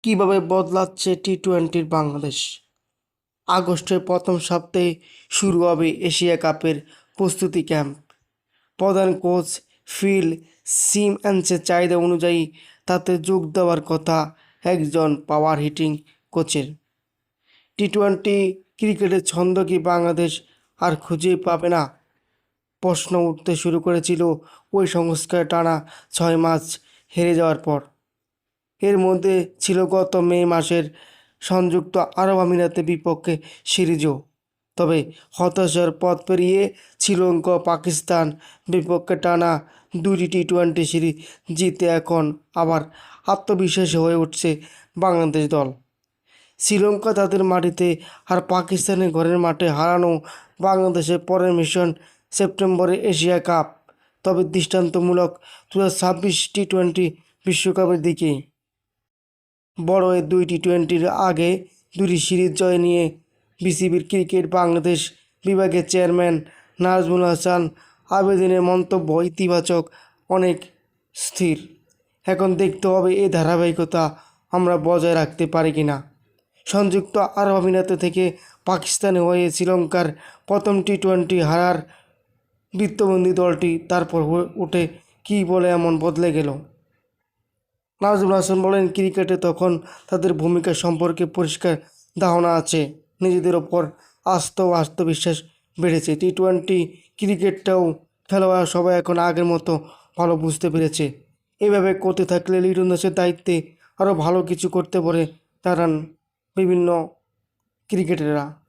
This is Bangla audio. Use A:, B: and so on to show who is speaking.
A: কিভাবে বদলাচ্ছে টি-টোয়েন্টির বাংলাদেশ। আগস্টের প্রথম সপ্তাহে শুরু হবে এশিয়া কাপের প্রস্তুতি ক্যাম্প। প্রধান কোচ ফিল সিমন্সের চাহিদা অনুযায়ী তাতে যোগ দেওয়ার কথা একজন পাওয়ার হিটিং কোচের। টি-টোয়েন্টি ক্রিকেটের ছন্দ কি বাংলাদেশ আর খুঁজে পাবে না? প্রশ্ন উঠতে শুরু করেছিল ওই সংস্কার টানা 6 ম্যাচ হেরে যাওয়ার পর। এর মধ্যে ছিল গত মে মাসের সংযুক্ত আরব আমিরাতের বিপক্ষে সিরিজও। তবে হতাশার পথ পেরিয়ে শ্রীলঙ্কা পাকিস্তান বিপক্ষে টানা 2টি টি-টোয়েন্টি সিরিজ জিতে এখন আবার আত্মবিশ্বাসী হয়ে উঠছে বাংলাদেশ দল। শ্রীলঙ্কা তাদের মাটিতে আর পাকিস্তানের ঘরের মাঠে হারানো বাংলাদেশের পরের মিশন সেপ্টেম্বরে এশিয়া কাপ, তবে দৃষ্টান্তমূলক 2026 টি-টোয়েন্টি বিশ্বকাপের দিকেই। বড় এই 2 টি-টোয়েন্টির আগে 2টি সিরিজ জয় নিয়ে বিসিবির ক্রিকেট বাংলাদেশ বিভাগের চেয়ারম্যান নাজমুল হাসান আবেদিনের মন্তব্য ইতিবাচক, অনেক স্থির। এখন দেখতে হবে এই ধারাবাহিকতা আমরা বজায় রাখতে পারি কিনা। সংযুক্ত আরব আমিরাত থেকে পাকিস্তানে হয়ে শ্রীলঙ্কার প্রথম টি-টোয়েন্টি হারার বৃত্তবন্দী দলটি তারপর উঠে কী বলে এমন বদলে গেল। নাজমুল হাসান বলেন, ক্রিকেটে তখন তাদের ভূমিকা সম্পর্কে পরিষ্কার ধারণা আছে, নিজেদের ওপর আস্থা ও আত্মবিশ্বাস বেড়েছে। টি-টোয়েন্টি ক্রিকেটটাও খেলোয়াড় সবাই এখন আগের মতো ভালো বুঝতে পেরেছে। এভাবে করতে থাকলে লিটন দাসের দায়িত্বে আরও ভালো কিছু করতে পারে তারা বিভিন্ন ক্রিকেটাররা।